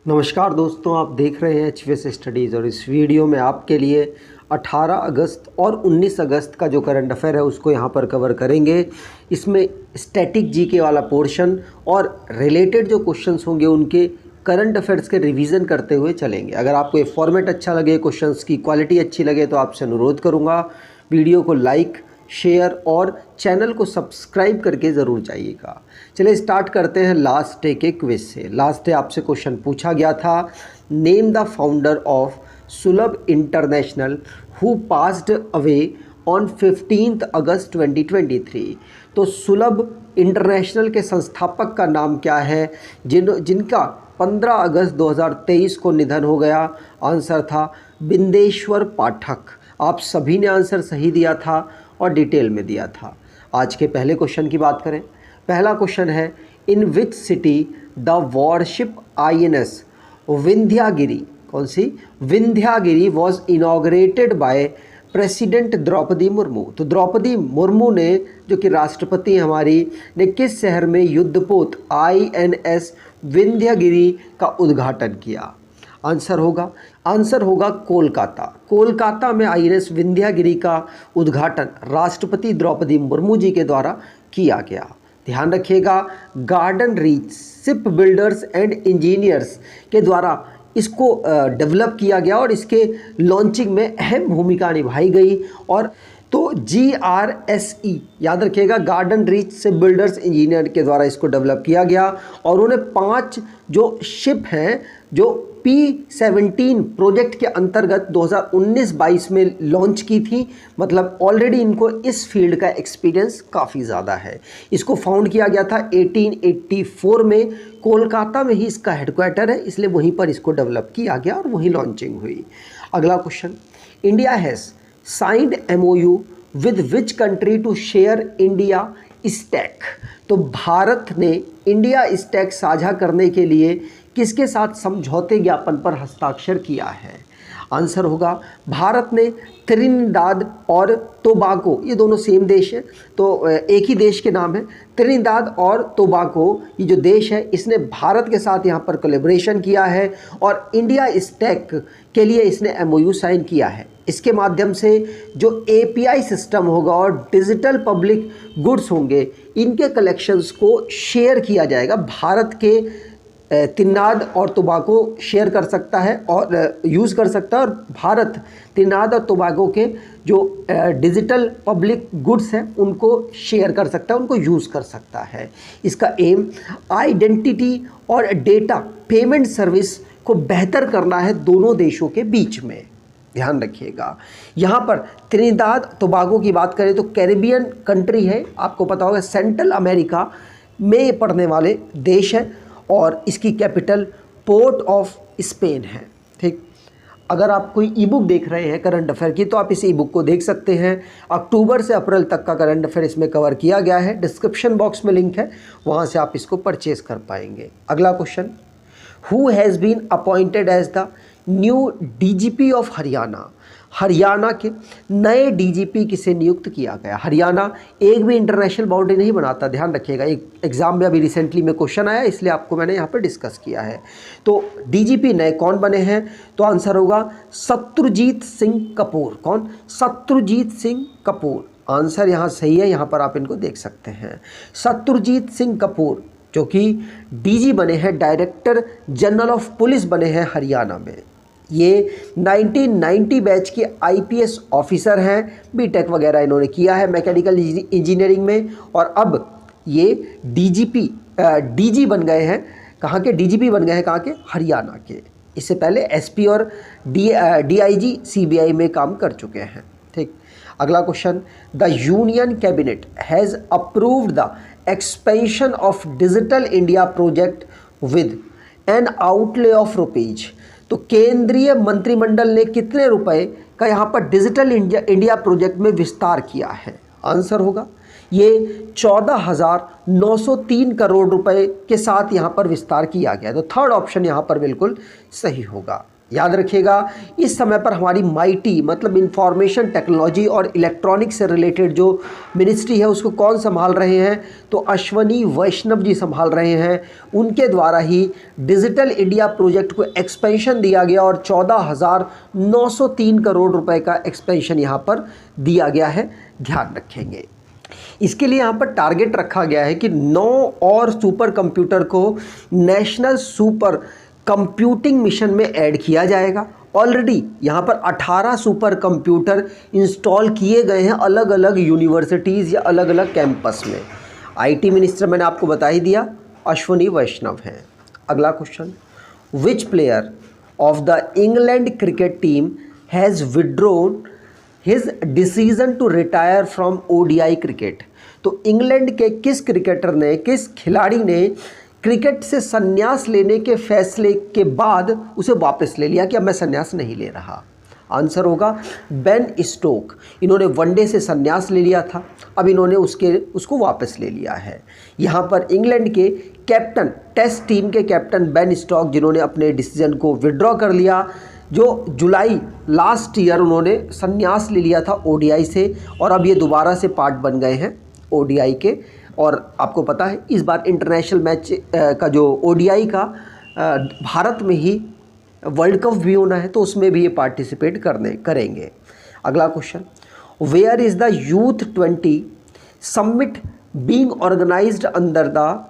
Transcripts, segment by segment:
नमस्कार दोस्तों, आप देख रहे हैं एचवीएस स्टडीज़ और इस वीडियो में आपके लिए 18 अगस्त और 19 अगस्त का जो करंट अफेयर है उसको यहाँ पर कवर करेंगे। इसमें स्टैटिक जीके वाला पोर्शन और रिलेटेड जो क्वेश्चंस होंगे उनके करंट अफेयर्स के रिवीजन करते हुए चलेंगे। अगर आपको ये फॉर्मेट अच्छा लगे, क्वेश्चंस की क्वालिटी अच्छी लगे तो आपसे अनुरोध करूँगा वीडियो को लाइक, शेयर और चैनल को सब्सक्राइब करके ज़रूर जाइएगा। चलिए स्टार्ट करते हैं लास्ट डे के क्विज से। लास्ट डे आपसे क्वेश्चन पूछा गया था, नेम द फाउंडर ऑफ सुलभ international who passed away on 15 अगस्त 2023। तो सुलभ इंटरनेशनल के संस्थापक का नाम क्या है जिनका 15 अगस्त 2023 को निधन हो गया? आंसर था बिंदेश्वर पाठक। आप सभी ने आंसर सही दिया था और डिटेल में दिया था। आज के पहले क्वेश्चन की बात करें। पहला क्वेश्चन है, in which city the warship INS Vindhyagiri, कौन सी? Vindhyagiri was inaugurated by President Droupadi Murmu. तो द्रौपदी मुर्मू ने, जो कि राष्ट्रपति हमारी, ने किस शहर में युद्धपोत INS विंध्यागिरी का उद्घाटन किया? आंसर होगा कोलकाता। कोलकाता में INS विंध्यागिरी का उद्घाटन राष्ट्रपति द्रौपदी मुर्मू जी के द्वारा किया गया। ध्यान रखिएगा, garden reach ship builders and engineers के द्वारा इसको डेवलप किया गया और इसके लॉन्चिंग में अहम भूमिका निभाई गई। और तो GRSE याद रखिएगा, garden reach ship builders engineer के द्वारा इसको डेवलप किया गया। और उन्होंने 5 जो शिप हैं जो P17 प्रोजेक्ट के अंतर्गत 2019-22 में लॉन्च की थी। मतलब ऑलरेडी इनको इस फील्ड का एक्सपीरियंस काफ़ी ज़्यादा है। इसको फाउंड किया गया था 1884 में। कोलकाता में ही इसका हेडक्वार्टर है, इसलिए वहीं पर इसको डेवलप किया गया और वहीं लॉन्चिंग हुई। अगला question, India has signed MOU with which country to share India stack. तो भारत ने इंडिया स्टैक साझा करने के लिए किसके साथ समझौते ज्ञापन पर हस्ताक्षर किया है? आंसर होगा, भारत ने त्रिनिदाद और टोबागो, ये दोनों सेम देश है तो एक ही देश के नाम है। त्रिनिदाद और टोबागो ये जो देश है, इसने भारत के साथ यहाँ पर कोलैबोरेशन किया है और इंडिया स्टैक के लिए इसने MOU साइन किया है। इसके माध्यम से जो API सिस्टम होगा और डिजिटल पब्लिक गुड्स होंगे, इनके कलेक्शंस को शेयर किया जाएगा। भारत के त्रिनिदाद और टोबागो शेयर कर सकता है और यूज़ कर सकता है, और भारत त्रिनिदाद और टोबागो के जो डिजिटल पब्लिक गुड्स हैं उनको शेयर कर सकता है, उनको यूज़ कर सकता है। इसका एम आइडेंटिटी और डेटा पेमेंट सर्विस को बेहतर करना है दोनों देशों के बीच में। ध्यान रखिएगा, यहाँ पर त्रिनिदाद टोबागो की बात करें तो कैरिबियन कंट्री है, आपको पता होगा सेंट्रल अमेरिका में पड़ने वाले देश है और इसकी कैपिटल पोर्ट ऑफ स्पेन है। ठीक, अगर आप कोई ईबुक देख रहे हैं करंट अफेयर की तो आप इस ईबुक को देख सकते हैं। अक्टूबर से अप्रैल तक का करंट अफेयर इसमें कवर किया गया है। डिस्क्रिप्शन बॉक्स में लिंक है, वहाँ से आप इसको परचेज कर पाएंगे। अगला question, who has been appointed as the new DGP of Haryana. Haryana के नए DGP किसे नियुक्त किया गया? हरियाणा एक भी इंटरनेशनल बाउंड्री नहीं बनाता, ध्यान रखिएगा। एक एग्जाम में अभी रिसेंटली में क्वेश्चन आया, इसलिए आपको मैंने यहाँ पर डिस्कस किया है। तो DGP नए कौन बने हैं? तो आंसर होगा शत्रुजीत सिंह कपूर। कौन? शत्रुजीत सिंह कपूर। आंसर यहाँ सही है, यहाँ पर आप इनको देख सकते हैं। शत्रुजीत सिंह कपूर जो कि DG बने हैं, डायरेक्टर जनरल ऑफ पुलिस बने हैं हरियाणा में। ये 1990 बैच के IPS ऑफिसर हैं, BTech वगैरह इन्होंने किया है मैकेनिकल इंजीनियरिंग में, और अब ये DG बन गए हैं। कहाँ के DGP बन गए हैं? कहाँ के? हरियाणा के। इससे पहले SP और DIG CBI में काम कर चुके हैं। ठीक, अगला question, the union cabinet has approved the expansion of digital India project with N outlay of rupees. तो केंद्रीय मंत्रिमंडल ने कितने रुपए का यहाँ पर डिजिटल इंडिया प्रोजेक्ट में विस्तार किया है? आंसर होगा ये 14,903 करोड़ रुपए के साथ यहाँ पर विस्तार किया गया। तो थर्ड ऑप्शन यहाँ पर बिल्कुल सही होगा। याद रखिएगा, इस समय पर हमारी माईटी मतलब इंफॉर्मेशन टेक्नोलॉजी और इलेक्ट्रॉनिक्स से रिलेटेड जो मिनिस्ट्री है उसको कौन संभाल रहे हैं, तो अश्वनी वैष्णव जी संभाल रहे हैं। उनके द्वारा ही डिजिटल इंडिया प्रोजेक्ट को एक्सपेंशन दिया गया और 14,903 करोड़ रुपए का एक्सपेंशन यहाँ पर दिया गया है, ध्यान रखेंगे। इसके लिए यहाँ पर टारगेट रखा गया है कि 9 और सुपर कंप्यूटर को नेशनल सुपर कंप्यूटिंग मिशन में ऐड किया जाएगा। ऑलरेडी यहाँ पर 18 सुपर कंप्यूटर इंस्टॉल किए गए हैं अलग अलग यूनिवर्सिटीज़ या अलग अलग कैंपस में। आईटी मिनिस्टर मैंने आपको बता ही दिया, अश्वनी वैष्णव हैं। अगला question, which player of the England cricket team has withdrawn his decision to retire from ODI cricket. तो इंग्लैंड के किस क्रिकेटर ने, किस खिलाड़ी ने क्रिकेट से संन्यास लेने के फैसले के बाद उसे वापस ले लिया कि अब मैं संन्यास नहीं ले रहा? आंसर होगा बेन स्टोक। इन्होंने वनडे से संन्यास ले लिया था, अब इन्होंने उसको वापस ले लिया है। यहाँ पर इंग्लैंड के कैप्टन, टेस्ट टीम के कैप्टन बेन स्टोक, जिन्होंने अपने डिसीजन को विड्रॉ कर लिया, जो जुलाई लास्ट ईयर उन्होंने संन्यास ले लिया था ओडीआई से, और अब ये दोबारा से पार्ट बन गए हैं ओडीआई के। और आपको पता है इस बार इंटरनेशनल मैच का जो ओडीआई का भारत में ही वर्ल्ड कप भी होना है, तो उसमें भी ये पार्टिसिपेट करेंगे। अगला question, where is the youth 20 summit being organised under the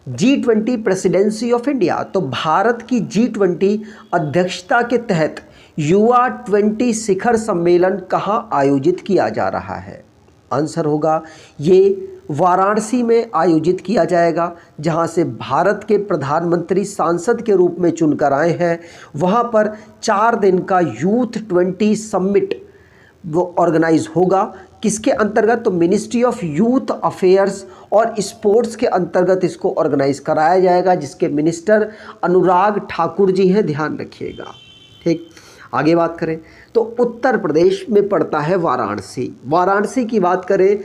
G20 presidency of India. तो भारत की G20 अध्यक्षता के तहत युवा 20 शिखर सम्मेलन कहाँ आयोजित किया जा रहा है? आंसर होगा ये वाराणसी में आयोजित किया जाएगा, जहां से भारत के प्रधानमंत्री सांसद के रूप में चुनकर आए हैं। वहां पर 4 दिन का यूथ 20 समिट वो ऑर्गेनाइज होगा। किसके अंतर्गत? तो मिनिस्ट्री ऑफ यूथ अफेयर्स और स्पोर्ट्स के अंतर्गत इसको ऑर्गेनाइज कराया जाएगा, जिसके मिनिस्टर अनुराग ठाकुर जी हैं, ध्यान रखिएगा। ठीक, आगे बात करें तो उत्तर प्रदेश में पड़ता है वाराणसी। वाराणसी की बात करें,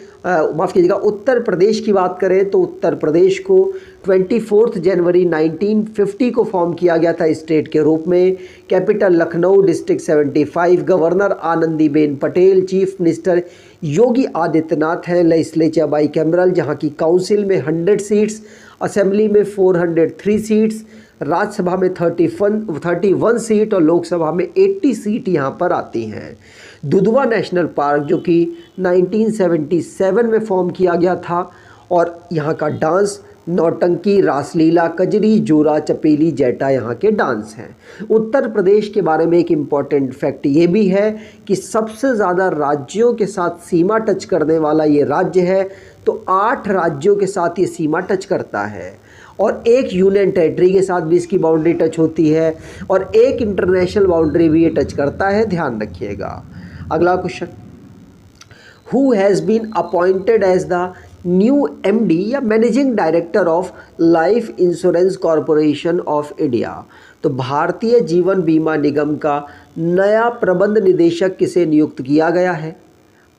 माफ़ कीजिएगा, उत्तर प्रदेश की बात करें तो उत्तर प्रदेश को 24 जनवरी 1950 को फॉर्म किया गया था स्टेट के रूप में। Capital Lucknow, district 75, governor Anandiben Patel, chief minister Yogi Adityanath हैं, लेजिस्लेचर बाई कैमरल, जहाँ की काउंसिल में 100 सीट्स, असेंबली में 403 सीट्स, राज्यसभा में 31 सीट और लोकसभा में 80 सीट यहाँ पर आती हैं। दुधवा नेशनल पार्क जो कि 1977 में फॉर्म किया गया था, और यहाँ का डांस नौटंकी, रासलीला, कजरी, जोरा, चपेली, जैटा यहाँ के डांस हैं। उत्तर प्रदेश के बारे में एक इम्पॉर्टेंट फैक्ट ये भी है कि सबसे ज़्यादा राज्यों के साथ सीमा टच करने वाला ये राज्य है, तो 8 राज्यों के साथ ये सीमा टच करता है, और एक यूनियन टेरिटरी के साथ भी इसकी बाउंड्री टच होती है, और एक इंटरनेशनल बाउंड्री भी ये टच करता है, ध्यान रखिएगा। अगला question, who has been appointed as the new MD या managing director of Life Insurance Corporation of India. तो भारतीय जीवन बीमा निगम का नया प्रबंध निदेशक किसे नियुक्त किया गया है?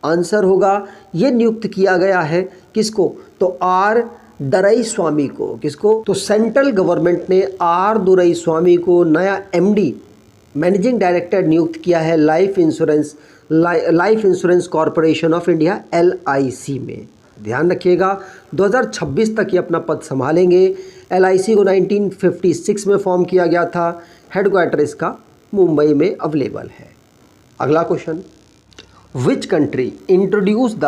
आंसर होगा ये नियुक्त किया गया है किसको? तो आर दोराईस्वामी को। किसको? तो सेंट्रल गवर्नमेंट ने आर दोराईस्वामी को नया एमडी मैनेजिंग डायरेक्टर नियुक्त किया है life Insurance Corporation of India LIC में। ध्यान रखिएगा 2026 तक ये अपना पद संभालेंगे। LIC को 1956 में फॉर्म किया गया था, हेडक्वार्टर इसका मुंबई में अवेलेबल है। अगला question, which country introduce the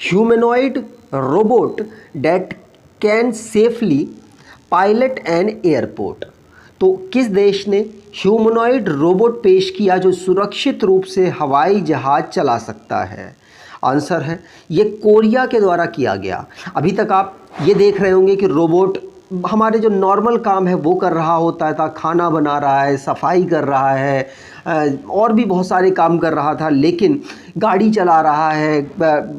humanoid robot date can safely pilot an airport. तो किस देश ने ह्यूमनॉइड रोबोट पेश किया जो सुरक्षित रूप से हवाई जहाज चला सकता है? आंसर है ये कोरिया के द्वारा किया गया। अभी तक आप ये देख रहे होंगे कि रोबोट हमारे जो नॉर्मल काम है वो कर रहा होता था, खाना बना रहा है, सफाई कर रहा है, और भी बहुत सारे काम कर रहा था, लेकिन गाड़ी चला रहा है,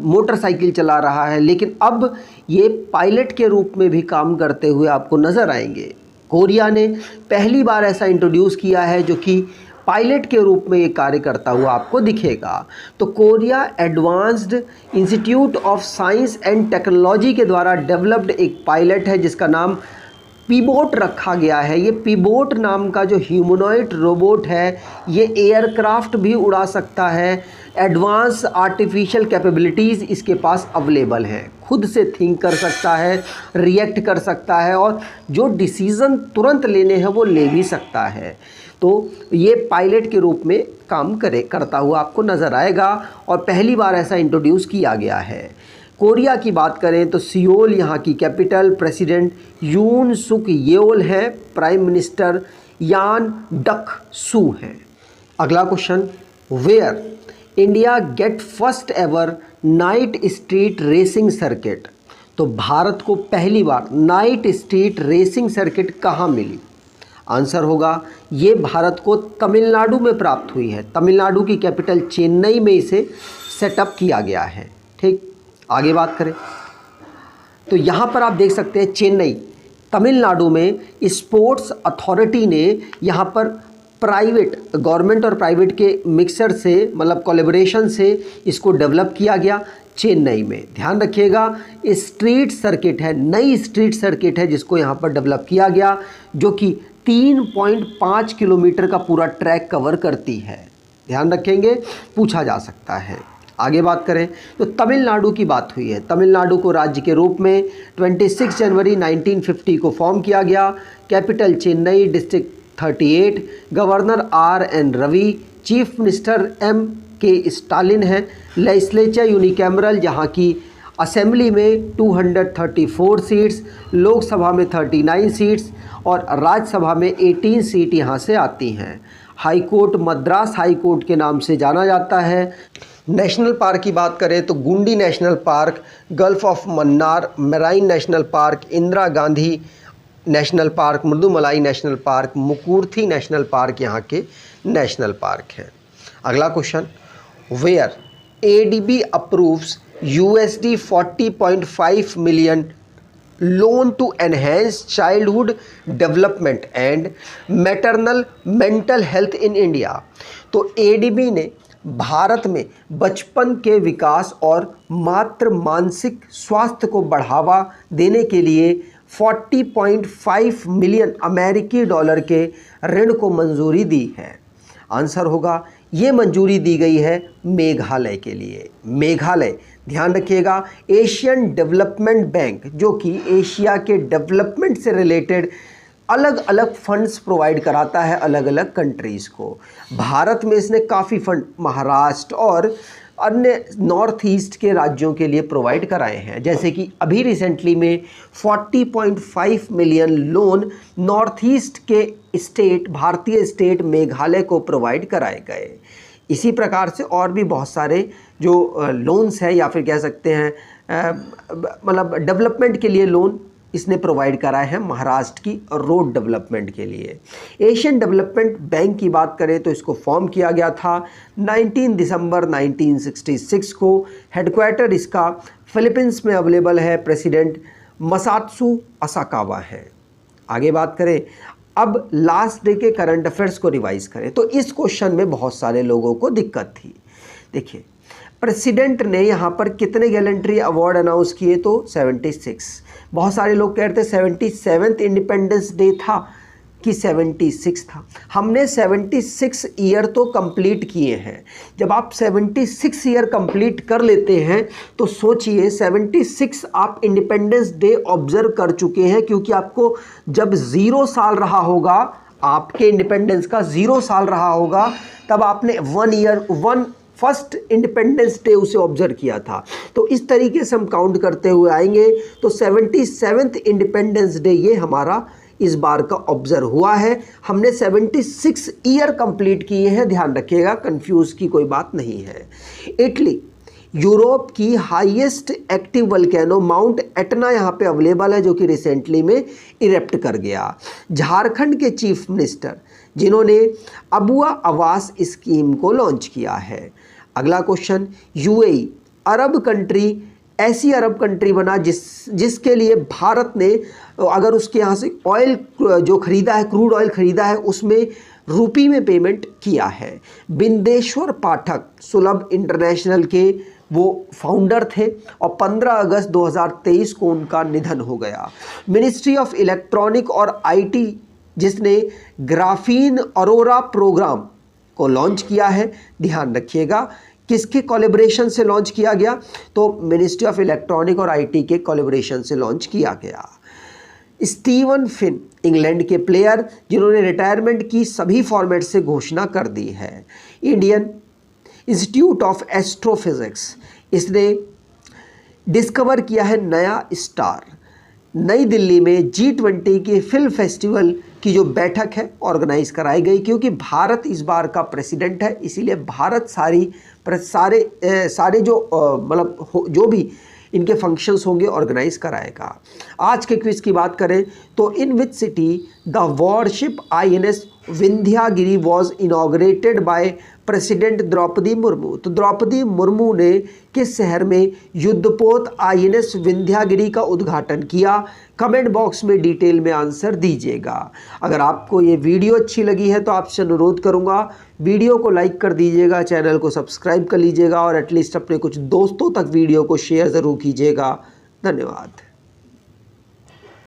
मोटरसाइकिल चला रहा है, लेकिन अब ये पायलट के रूप में भी काम करते हुए आपको नज़र आएंगे। कोरिया ने पहली बार ऐसा इंट्रोड्यूस किया है जो कि पायलट के रूप में ये कार्य करता हुआ आपको दिखेगा। तो Korea advanced institute of science and technology के द्वारा डेवलप्ड एक पायलट है जिसका नाम पीबोट रखा गया है। ये पीबोट नाम का जो ह्यूमनॉइड रोबोट है ये एयरक्राफ्ट भी उड़ा सकता है। एडवांस आर्टिफिशियल कैपेबिलिटीज़ इसके पास अवेलेबल हैं। खुद से थिंक कर सकता है, रिएक्ट कर सकता है और जो डिसीज़न तुरंत लेने हैं वो ले भी सकता है। तो ये पायलट के रूप में काम करता हुआ आपको नज़र आएगा और पहली बार ऐसा इंट्रोड्यूस किया गया है। कोरिया की बात करें तो सियोल यहाँ की कैपिटल, प्रेसिडेंट यून सुक येओल है, prime minister Han Duck Soo हैं। अगला question, where India get first ever night street racing circuit. तो भारत को पहली बार नाइट स्ट्रीट रेसिंग सर्किट कहाँ मिली? आंसर होगा ये भारत को तमिलनाडु में प्राप्त हुई है। तमिलनाडु की कैपिटल चेन्नई में इसे सेटअप किया गया है। ठीक, आगे बात करें तो यहाँ पर आप देख सकते हैं चेन्नई तमिलनाडु में स्पोर्ट्स अथॉरिटी ने यहाँ पर प्राइवेट, गवर्नमेंट और प्राइवेट के मिक्सर से, मतलब कोलैबोरेशन से इसको डेवलप किया गया चेन्नई में। ध्यान रखिएगा, स्ट्रीट सर्किट है, नई स्ट्रीट सर्किट है जिसको यहाँ पर डेवलप किया गया, जो कि 3.5 किलोमीटर का पूरा ट्रैक कवर करती है। ध्यान रखेंगे, पूछा जा सकता है। आगे बात करें तो तमिलनाडु की बात हुई है। तमिलनाडु को राज्य के रूप में 26 जनवरी 1950 को फॉर्म किया गया। Capital Chennai, district 38, governor RN Ravi, chief minister MK Stalin है। लेजिस्लेचर यूनिकैमरल, यहाँ की असेंबली में 234 सीट्स, लोकसभा में 39 सीट्स और राज्यसभा में 18 सीट यहाँ से आती हैं। High court Madras high court के नाम से जाना जाता है। नेशनल पार्क की बात करें तो Guindy National Park, Gulf of Mannar Marine National Park, Indira Gandhi National Park, Mudumalai National Park, Mukurthi National Park यहाँ के नेशनल पार्क हैं। अगला question, where ADB approves USD 40.5 million loan to enhance childhood development and maternal mental health in India. तो ADB ने भारत में बचपन के विकास और मातृ मानसिक स्वास्थ्य को बढ़ावा देने के लिए 40.5 मिलियन अमेरिकी डॉलर के ऋण को मंजूरी दी है। आंसर होगा ये मंजूरी दी गई है मेघालय के लिए। मेघालय, ध्यान रखिएगा, एशियन डेवलपमेंट बैंक, जो कि एशिया के डेवलपमेंट से रिलेटेड अलग अलग फंड्स प्रोवाइड कराता है अलग अलग कंट्रीज़ को। भारत में इसने काफ़ी फंड महाराष्ट्र और अन्य नॉर्थ ईस्ट के राज्यों के लिए प्रोवाइड कराए हैं। जैसे कि अभी रिसेंटली में 40.5 मिलियन लोन नॉर्थ ईस्ट के स्टेट, भारतीय स्टेट मेघालय को प्रोवाइड कराए गए। इसी प्रकार से और भी बहुत सारे जो लोन्स हैं या फिर कह सकते हैं मतलब डेवलपमेंट के लिए लोन इसने प्रोवाइड कराए हैं महाराष्ट्र की रोड डेवलपमेंट के लिए। एशियन डेवलपमेंट बैंक की बात करें तो इसको फॉर्म किया गया था 19 दिसंबर 1966 को। हेडक्वार्टर इसका फिलीपींस में अवेलेबल है। प्रेसिडेंट मसात्सु असाकावा है। आगे बात करें, अब लास्ट डे के करंट अफेयर्स को रिवाइज करें तो इस क्वेश्चन में बहुत सारे लोगों को दिक्कत थी। देखिए, प्रेसिडेंट ने यहाँ पर कितने गैलेंट्री अवार्ड अनाउंस किए? तो 76। बहुत सारे लोग कहते हैं 77th इंडिपेंडेंस डे था कि 76 था। हमने 76 ईयर तो कंप्लीट किए हैं। जब आप 76 ईयर कंप्लीट कर लेते हैं तो सोचिए 76 आप इंडिपेंडेंस डे ऑब्जर्व कर चुके हैं, क्योंकि आपको जब 0 साल रहा होगा, आपके इंडिपेंडेंस का 0 साल रहा होगा, तब आपने 1 फर्स्ट इंडिपेंडेंस डे उसे ऑब्जर्व किया था। तो इस तरीके से हम काउंट करते हुए आएंगे तो 77th इंडिपेंडेंस डे ये हमारा इस बार का ऑब्जर्व हुआ है। हमने 76 ईयर कंप्लीट किए हैं, ध्यान रखिएगा, कंफ्यूज की कोई बात नहीं है। इटली, यूरोप की highest active volcano mount Etna यहाँ पे अवेलेबल है, जो कि रिसेंटली में इरेप्ट कर गया। झारखंड के चीफ मिनिस्टर जिन्होंने अबुआ आवास स्कीम को लॉन्च किया है। अगला क्वेश्चन, UAE अरब कंट्री, ऐसी अरब कंट्री बना जिसके लिए भारत ने अगर उसके यहाँ से ऑयल जो खरीदा है, क्रूड ऑयल खरीदा है, उसमें रुपी में पेमेंट किया है। बिंदेश्वर पाठक सुलभ इंटरनेशनल के वो फाउंडर थे और 15 अगस्त 2023 को उनका निधन हो गया। मिनिस्ट्री ऑफ इलेक्ट्रॉनिक और आईटी जिसने ग्राफीन अरोरा प्रोग्राम को लॉन्च किया है, ध्यान रखिएगा किसके कोलैबोरेशन से लॉन्च किया गया, तो मिनिस्ट्री ऑफ इलेक्ट्रॉनिक और आईटी के कोलैबोरेशन से लॉन्च किया गया। स्टीवन फिन इंग्लैंड के प्लेयर जिन्होंने रिटायरमेंट की सभी फॉर्मेट से घोषणा कर दी है। इंडियन इंस्टीट्यूट ऑफ एस्ट्रोफिजिक्स, इसने डिस्कवर किया है नया स्टार। नई दिल्ली में G20 के फिल्म फेस्टिवल की जो बैठक है ऑर्गेनाइज कराई गई, क्योंकि भारत इस बार का प्रेसिडेंट है, इसीलिए भारत सारे जो मतलब जो भी इनके फंक्शंस होंगे ऑर्गेनाइज कराएगा। आज के क्विज की बात करें तो in which city the warship INS Vindhyagiri was inaugurated by President Droupadi Murmu. तो द्रौपदी मुर्मू ने किस शहर में युद्धपोत INS विंध्यागिरी का उद्घाटन किया? कमेंट बॉक्स में डिटेल में आंसर दीजिएगा। अगर आपको ये वीडियो अच्छी लगी है तो आपसे अनुरोध करूंगा वीडियो को लाइक कर दीजिएगा, चैनल को सब्सक्राइब कर लीजिएगा और एटलीस्ट अपने कुछ दोस्तों तक वीडियो को शेयर ज़रूर कीजिएगा। धन्यवाद।